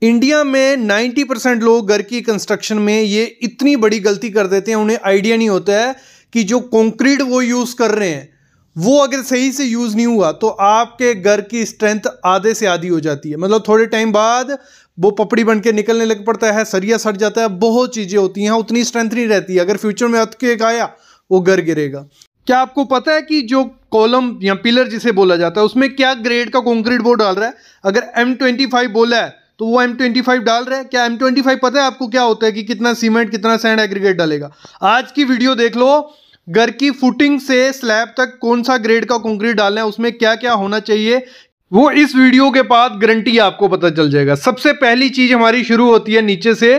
India में 90% लोग घर की कंस्ट्रक्शन में ये इतनी बड़ी गलती कर देते हैं, उन्हें आइडिया नहीं होता है कि जो कंक्रीट वो यूज़ कर रहे हैं वो अगर सही से यूज़ नहीं हुआ तो आपके घर की स्ट्रेंथ आधे से आधी हो जाती है। मतलब थोड़े टाइम बाद वो पपड़ी बन के निकलने लग पड़ता है, सरिया सट जाता है, बहुत चीज़ें होती हैं, उतनी स्ट्रेंथ नहीं रहती है। अगर फ्यूचर में अर्थक्वेक आया वो घर गिरेगा। क्या आपको पता है कि जो कॉलम या पिलर जिसे बोला जाता है उसमें क्या ग्रेड का कंक्रीट बोर्ड डाल रहा है? अगर M25 बोला है तो वो M25 डाल रहा है। क्या M25 पता है आपको क्या होता है कि कितना सीमेंट कितना सैंड एग्रीगेट डालेगा? आज की वीडियो देख लो, घर की फुटिंग से स्लैब तक कौन सा ग्रेड का कंक्रीट डालना है, उसमें क्या क्या होना चाहिए, वो इस वीडियो के बाद गारंटी आपको पता चल जाएगा। सबसे पहली चीज हमारी शुरू होती है नीचे से,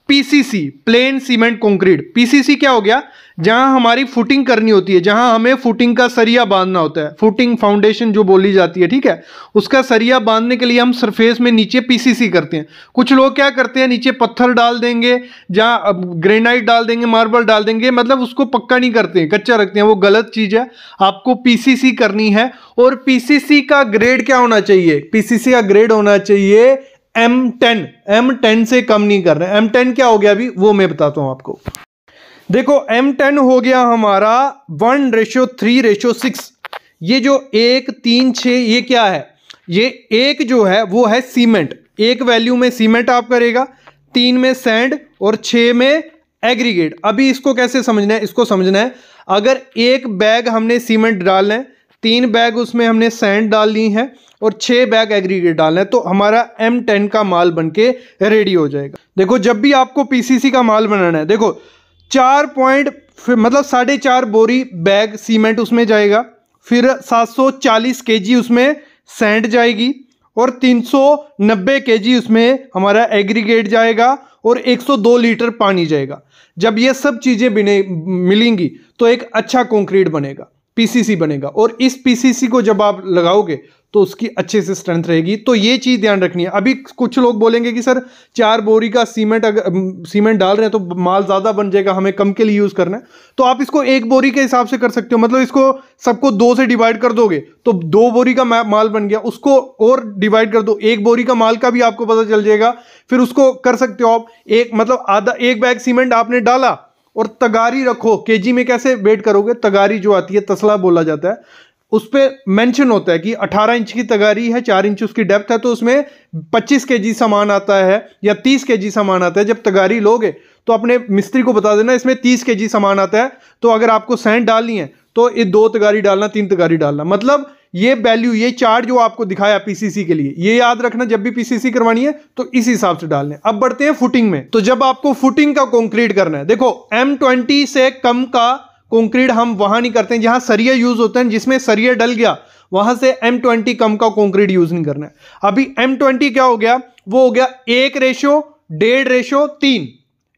PCC, plane cement concrete. PCC क्या हो गया? जहां हमारी फुटिंग करनी होती है, जहां हमें फुटिंग का सरिया बांधना होता है, फुटिंग फाउंडेशन जो बोली जाती है, ठीक है, उसका सरिया बांधने के लिए हम सरफेस में नीचे पीसीसी करते हैं। कुछ लोग क्या करते हैं, नीचे पत्थर डाल देंगे, जहां ग्रेनाइट डाल देंगे, मार्बल डाल देंगे, मतलब उसको पक्का नहीं करते हैं, कच्चा रखते हैं। वो गलत चीज है, आपको पीसीसी करनी है। और पीसीसी का ग्रेड क्या होना चाहिए? पीसीसी का ग्रेड होना चाहिए M10। M10 से कम नहीं कर रहे। M10 क्या हो गया अभी वो मैं बताता हूं आपको। देखो M10 हो गया हमारा 1:3:6। ये जो 1 3 6 ये क्या है? ये एक जो है वो है सीमेंट। एक वैल्यू में सीमेंट आप करेगा, 3 में सैंड और 6 में एग्रीगेट। अभी इसको कैसे समझना है? इसको समझना है, अगर एक बैग हमने सीमेंट डालना है, 3 बैग उसमें हमने सैंड डाल ली है और 6 बैग एग्रीगेट डालना है, तो हमारा M10 का माल बनके रेडी हो जाएगा। देखो जब भी आपको पीसीसी का माल बनाना है, देखो 4.4 बोरी बैग सीमेंट उसमें जाएगा, फिर 740 केजी उसमें सैंड जाएगी और 390 केजी उसमें हमारा एग्रीगेट जाएगा और 102 लीटर पानी जाएगा। जब ये सब चीजें मिलेंगी तो एक अच्छा कंक्रीट बनेगा, पीसीसी बनेगा। और इस पीसीसी को जब आप लगाओगे तो उसकी अच्छे से स्ट्रेंथ रहेगी। तो ये चीज ध्यान रखनी है। अभी कुछ लोग बोलेंगे कि सर 4 बोरी का सीमेंट अगर सीमेंट डाल रहे हैं तो माल ज्यादा बन जाएगा, हमें कम के लिए यूज करना है। तो आप इसको 1 बोरी के हिसाब से कर सकते हो। मतलब इसको सबको 2 से डिवाइड कर दोगे तो 2 बोरी का माल बन गया, उसको और डिवाइड कर दो, 1 बोरी का माल का भी आपको पता चल जाएगा। फिर उसको कर सकते हो आप मतलब आधा 1 बैग सीमेंट आपने डाला और तगारी रखो। केजी में कैसे वेट करोगे? तगारी जो आती है, तसला बोला जाता है, उस पर मेंशन होता है कि 18 इंच की तगारी है, 4 इंच उसकी डेप्थ है, तो उसमें 25 केजी सामान आता है या 30 केजी सामान आता है। जब तगारी लोगे तो अपने मिस्त्री को बता देना इसमें 30 केजी सामान आता है। तो अगर आपको सैंड डालनी है तो ये 2 तगारी डालना, 3 तगारी डालना। मतलब ये वैल्यू, ये चार्ट जो आपको दिखाया पीसीसी के लिए, ये याद रखना, जब भी पीसीसी करवानी है तो इस हिसाब से डालने। अब बढ़ते हैं फुटिंग में। तो जब आपको फुटिंग का कंक्रीट करना है, देखो M20 से कम का कंक्रीट हम वहां नहीं करते हैं जहां सरिया यूज होता है, जिसमें सरिया डल गया वहां से M20 कम का कंक्रीट यूज नहीं करना है। अभी M20 क्या हो गया? वो हो गया 1:1.5:3।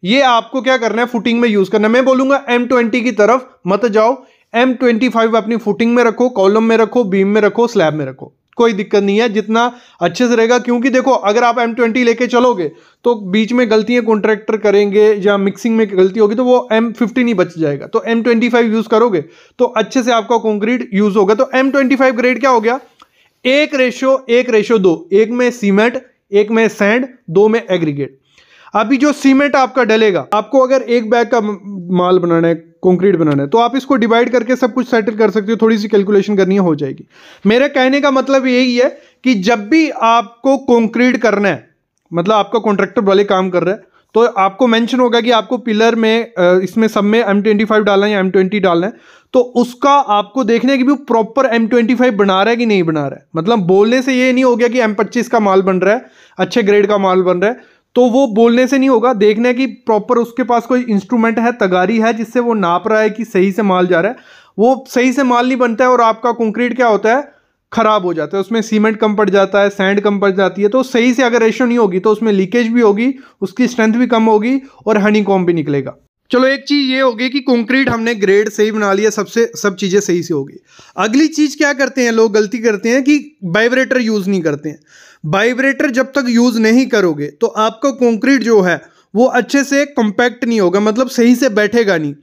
ये आपको क्या करना है? फुटिंग में यूज करना है। मैं बोलूंगा M20 की तरफ मत जाओ, M25 अपनी फुटिंग में रखो, कॉलम में रखो, बीम में रखो, स्लैब में रखो, कोई दिक्कत नहीं है, जितना अच्छे से रहेगा। क्योंकि देखो अगर आप M20 लेके चलोगे तो बीच में गलतियां कॉन्ट्रैक्टर करेंगे या मिक्सिंग में गलती होगी तो वो M15 ही बच जाएगा। तो M25 यूज करोगे तो अच्छे से आपका कंक्रीट यूज होगा। तो M25 ग्रेड क्या हो गया? 1:1:2, 1 में सीमेंट, 1 में सैंड, 2 में एग्रीगेट। अभी जो सीमेंट आपका डलेगा, आपको अगर 1 बैग का माल बनाना है, कंक्रीट बनाना है, तो आप इसको डिवाइड करके सब कुछ सेटल कर सकते हो, थोड़ी सी कैलकुलेशन करनी है, हो जाएगी। मेरे कहने का मतलब यही है कि जब भी आपको कंक्रीट करना है, मतलब आपका कॉन्ट्रैक्टर वाले काम कर रहा है, तो आपको मेंशन होगा कि आपको पिलर में इसमें सब में M25 डालना है या M20 डालना है, तो उसका आपको देखना है कि भी प्रॉपर M25 बना रहा है कि नहीं बना रहा है। मतलब बोलने से ये नहीं हो गया कि M25 का माल बन रहा है, अच्छे ग्रेड का माल बन रहा है, तो वो बोलने से नहीं होगा। देखना है कि प्रॉपर उसके पास कोई इंस्ट्रूमेंट है, तगारी है, जिससे वो नाप रहा है कि सही से माल जा रहा है। वो सही से माल नहीं बनता है और आपका कंक्रीट क्या होता है? खराब हो जाता है, उसमें सीमेंट कम पड़ जाता है, सैंड कम पड़ जाती है। तो सही से अगर रेशो नहीं होगी तो उसमें लीकेज भी होगी, उसकी स्ट्रेंथ भी कम होगी और हनीकॉम्ब भी निकलेगा। चलो एक चीज ये होगी कि कंक्रीट हमने ग्रेड सही बना लिया, सब चीजें सही से होगी। अगली चीज क्या करते हैं लोग? गलती करते हैं कि वाइब्रेटर यूज नहीं करते हैं। वाइब्रेटर जब तक यूज नहीं करोगे तो आपका कंक्रीट जो है वो अच्छे से कंपैक्ट नहीं होगा, मतलब सही से बैठेगा नहीं।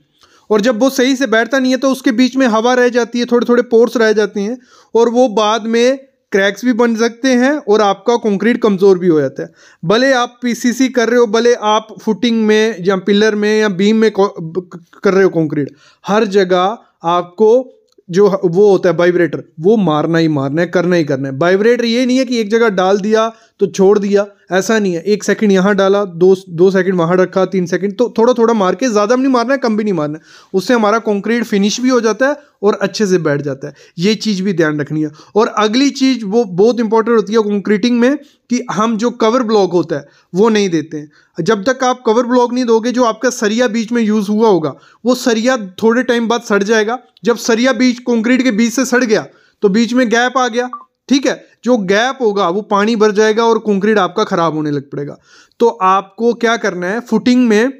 और जब वो सही से बैठता नहीं है तो उसके बीच में हवा रह जाती है, थोड़े थोड़े पोर्स रह जाती हैं और वो बाद में क्रैक्स भी बन सकते हैं और आपका कंक्रीट कमज़ोर भी हो जाता है। भले आप पीसीसी कर रहे हो, भले आप फुटिंग में या पिलर में या बीम में कर रहे हो कंक्रीट, हर जगह आपको जो वो होता है वाइब्रेटर, वो मारना ही मारना है, करना ही करना है। वाइब्रेटर ये नहीं है कि एक जगह डाल दिया तो छोड़ दिया, ऐसा नहीं है। 1 सेकंड यहाँ डाला, दो सेकंड वहाँ रखा, 3 सेकंड, तो थोड़ा थोड़ा मार के, ज़्यादा भी नहीं मारना है, कम भी नहीं मारना है। उससे हमारा कंक्रीट फिनिश भी हो जाता है और अच्छे से बैठ जाता है। ये चीज़ भी ध्यान रखनी है। और अगली चीज़ वो बहुत इंपॉर्टेंट होती है कंक्रीटिंग में, कि हम जो कवर ब्लॉक होता है वो नहीं देते हैं। जब तक आप कवर ब्लॉक नहीं दोगे, जो आपका सरिया बीच में यूज़ हुआ होगा वो सरिया थोड़े टाइम बाद सड़ जाएगा। जब सरिया बीच कंक्रीट के बीच से सड़ गया तो बीच में गैप आ गया, ठीक है, जो गैप होगा वो पानी भर जाएगा और कंक्रीट आपका खराब होने लग पड़ेगा। तो आपको क्या करना है, फुटिंग में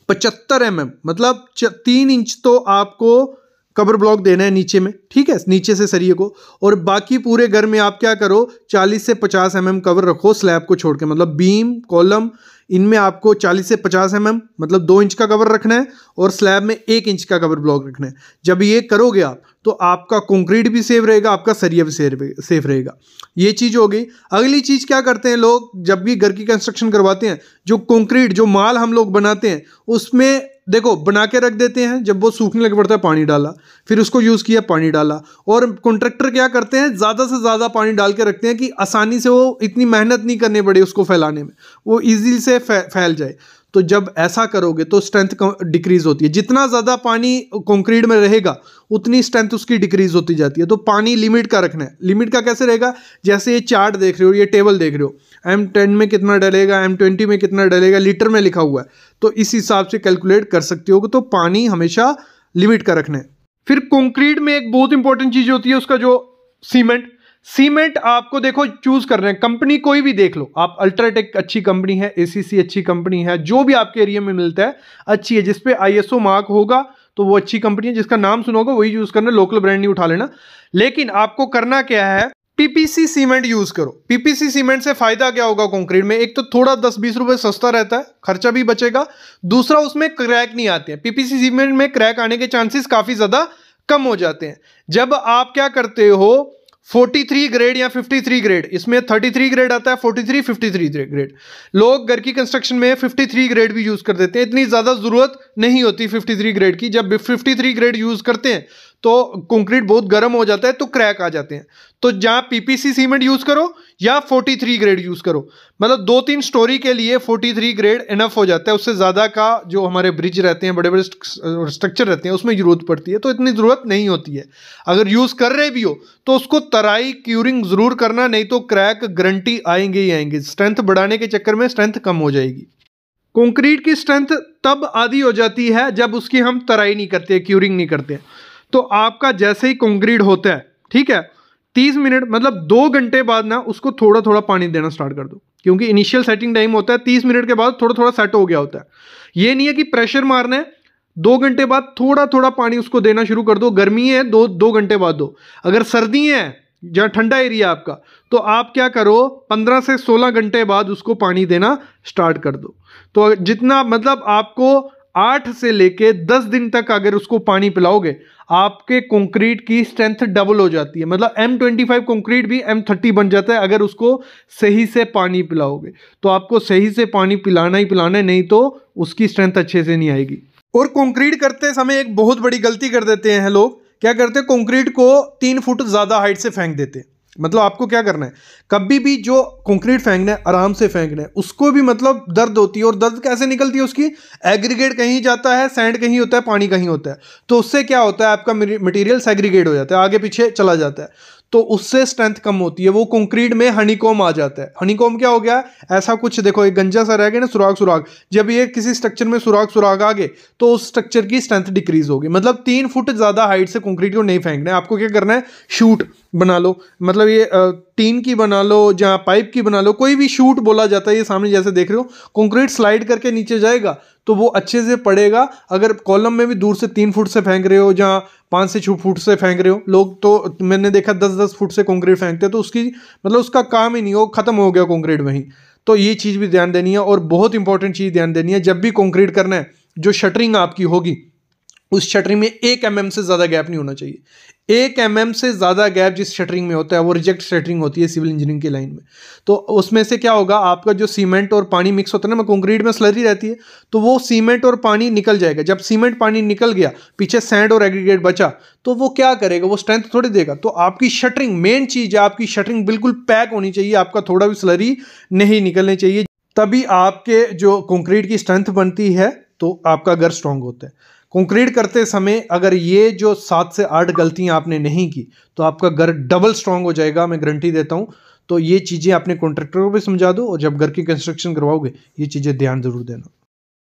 75 mm मतलब 3 इंच तो आपको कवर ब्लॉक देना है नीचे में, ठीक है, नीचे से सरिये को। और बाकी पूरे घर में आप क्या करो, 40 से 50 mm कवर रखो स्लैब को छोड़ के, मतलब बीम कॉलम इनमें आपको 40 से 50 mm मतलब 2 इंच का कवर रखना है और स्लैब में 1 इंच का कवर ब्लॉक रखना है। जब ये करोगे आप तो आपका कंक्रीट भी सेफ रहेगा, आपका सरिया भी सेफ रहेगा। ये चीज़ हो गई। अगली चीज़ क्या करते हैं लोग, जब भी घर की कंस्ट्रक्शन करवाते हैं, जो कंक्रीट जो माल हम लोग बनाते हैं उसमें देखो बना के रख देते हैं, जब वो सूखने लग पड़ता है पानी डाला, फिर उसको यूज़ किया पानी डाला। और कॉन्ट्रैक्टर क्या करते हैं, ज़्यादा से ज़्यादा पानी डाल के रखते हैं कि आसानी से वो इतनी मेहनत नहीं करनी पड़े उसको फैलाने में, वो ईजीली से फैल जाए। तो जब ऐसा करोगे तो स्ट्रेंथ डिक्रीज होती है। जितना ज़्यादा पानी कंक्रीट में रहेगा उतनी स्ट्रेंथ उसकी डिक्रीज होती जाती है। तो पानी लिमिट का रखना है। लिमिट का कैसे रहेगा, जैसे ये चार्ट देख रहे हो, ये टेबल देख रहे हो, M10 में कितना डलेगा, M20 में कितना डलेगा, लीटर में लिखा हुआ है, तो इस हिसाब से कैलकुलेट कर सकते हो। तो पानी हमेशा लिमिट का रखना है। फिर कंक्रीट में एक बहुत इंपॉर्टेंट चीज़ होती है उसका जो सीमेंट आपको देखो चूज कर रहे हैं, कंपनी कोई भी देख लो आप, अल्ट्राटेक अच्छी कंपनी है, ACC अच्छी कंपनी है, जो भी आपके एरिया में मिलता है अच्छी है, जिसपे ISO मार्क होगा तो वो अच्छी कंपनी है, जिसका नाम सुनोगे वही यूज करना, लोकल ब्रांड नहीं उठा लेना। लेकिन आपको करना क्या है, PPC सीमेंट यूज करो। PPC सीमेंट से फायदा क्या होगा कंक्रीट में, एक तो थोड़ा 10-20 रुपए सस्ता रहता है, खर्चा भी बचेगा, दूसरा उसमें क्रैक नहीं आते हैं। PPC सीमेंट में क्रैक आने के चांसेस काफी ज्यादा कम हो जाते हैं। जब आप क्या करते हो 43 ग्रेड या 53 ग्रेड, इसमें 33 ग्रेड आता है, 43, 53 ग्रेड, लोग घर की कंस्ट्रक्शन में 53 ग्रेड भी यूज कर देते हैं। इतनी ज्यादा जरूरत नहीं होती 53 ग्रेड की। जब 53 ग्रेड यूज करते हैं तो कंक्रीट बहुत गर्म हो जाता है तो क्रैक आ जाते हैं। तो जहां PPC सीमेंट यूज करो या 43 ग्रेड यूज करो, मतलब 2-3 स्टोरी के लिए 43 ग्रेड इनफ हो जाता है। उससे ज्यादा का जो हमारे ब्रिज रहते हैं, बड़े बड़े स्ट्रक्चर रहते हैं, उसमें जरूरत पड़ती है, तो इतनी जरूरत नहीं होती है। अगर यूज कर रहे भी हो तो उसको तराई क्यूरिंग जरूर करना, नहीं तो क्रैक गारंटी आएंगे ही आएंगे। स्ट्रेंथ बढ़ाने के चक्कर में स्ट्रेंथ कम हो जाएगी। कंक्रीट की स्ट्रेंथ तब आधी हो जाती है जब उसकी हम तराई नहीं करते, क्यूरिंग नहीं करते। तो आपका जैसे ही कंक्रीट होता है, ठीक है, 30 मिनट मतलब 2 घंटे बाद ना उसको थोड़ा थोड़ा पानी देना स्टार्ट कर दो, क्योंकि इनिशियल सेटिंग टाइम होता है 30 मिनट के बाद थोड़ा थोड़ा सेट हो गया होता है। ये नहीं है कि प्रेशर मारना है, 2 घंटे बाद थोड़ा थोड़ा पानी उसको देना शुरू कर दो। गर्मी है 2 घंटे बाद दो। अगर सर्दी है, जहाँ ठंडा एरिया आपका, तो आप क्या करो 15 से 16 घंटे बाद उसको पानी देना स्टार्ट कर दो। तो जितना मतलब आपको 8 से लेके 10 दिन तक अगर उसको पानी पिलाओगे, आपके कंक्रीट की स्ट्रेंथ डबल हो जाती है। मतलब M25 कंक्रीट भी M30 बन जाता है अगर उसको सही से पानी पिलाओगे। तो आपको सही से पानी पिलाना ही पिलाना है, नहीं तो उसकी स्ट्रेंथ अच्छे से नहीं आएगी। और कंक्रीट करते समय एक बहुत बड़ी गलती कर देते हैं लोग, क्या करते हैं, कंक्रीट को 3 फुट ज़्यादा हाइट से फेंक देते हैं। मतलब आपको क्या करना है, कभी भी जो कंक्रीट फेंकना है आराम से फेंकना है। उसको भी मतलब दर्द होती है, और दर्द कैसे निकलती है उसकी, एग्रीगेट कहीं जाता है, सैंड कहीं होता है, पानी कहीं होता है, तो उससे क्या होता है आपका मटेरियल सेग्रीगेट हो जाता है, आगे पीछे चला जाता है, तो उससे स्ट्रेंथ कम होती है। वो कंक्रीट में हनीकॉम आ जाता है। हनीकॉम क्या हो गया, ऐसा कुछ देखो एक गंजा सा रह गया ना, सुराग, जब ये किसी स्ट्रक्चर में सुराग आ गए तो उस स्ट्रक्चर की स्ट्रेंथ डिक्रीज होगी। मतलब 3 फुट ज्यादा हाइट से कंक्रीट को नहीं फेंकना है। आपको क्या करना है, शूट बना लो, मतलब ये टीन की बना लो, जहाँ पाइप की बना लो, कोई भी शूट बोला जाता है। ये सामने जैसे देख रहे हो, कंक्रीट स्लाइड करके नीचे जाएगा तो वो अच्छे से पड़ेगा। अगर कॉलम में भी दूर से 3 फुट से फेंक रहे हो, जहाँ 5 से 6 फुट से फेंक रहे हो लोग, तो मैंने देखा 10-10 फुट से कंक्रीट फेंकते हैं, तो उसकी मतलब उसका काम ही नहीं हो, खत्म हो गया कंक्रीट वहीं। तो ये चीज़ भी ध्यान देनी है। और बहुत इंपॉर्टेंट चीज़ ध्यान देनी है, जब भी कंक्रीट करना है, जो शटरिंग आपकी होगी उस शटरिंग में 1 mm से ज़्यादा गैप नहीं होना चाहिए। 1 mm से ज़्यादा गैप जिस शटरिंग में होता है वो रिजेक्ट शटरिंग होती है सिविल इंजीनियरिंग की लाइन में। तो उसमें से क्या होगा, आपका जो सीमेंट और पानी मिक्स होता है ना, कंक्रीट में स्लरी रहती है, तो वो सीमेंट और पानी निकल जाएगा। जब सीमेंट पानी निकल गया, पीछे सैंड और एग्रीगेट बचा, तो वो क्या करेगा, वो स्ट्रेंथ थोड़ी देगा। तो आपकी शटरिंग मेन चीज़ है, आपकी शटरिंग बिल्कुल पैक होनी चाहिए, आपका थोड़ा भी स्लरी नहीं निकलनी चाहिए, तभी आपके जो कंक्रीट की स्ट्रेंथ बनती है, तो आपका घर स्ट्रांग होता है। कंक्रीट करते समय अगर ये जो 7 से 8 गलतियां आपने नहीं की तो आपका घर डबल स्ट्रांग हो जाएगा, मैं गारंटी देता हूं। तो ये चीज़ें अपने कॉन्ट्रैक्टर को भी समझा दो, और जब घर की कंस्ट्रक्शन करवाओगे ये चीज़ें ध्यान जरूर देना।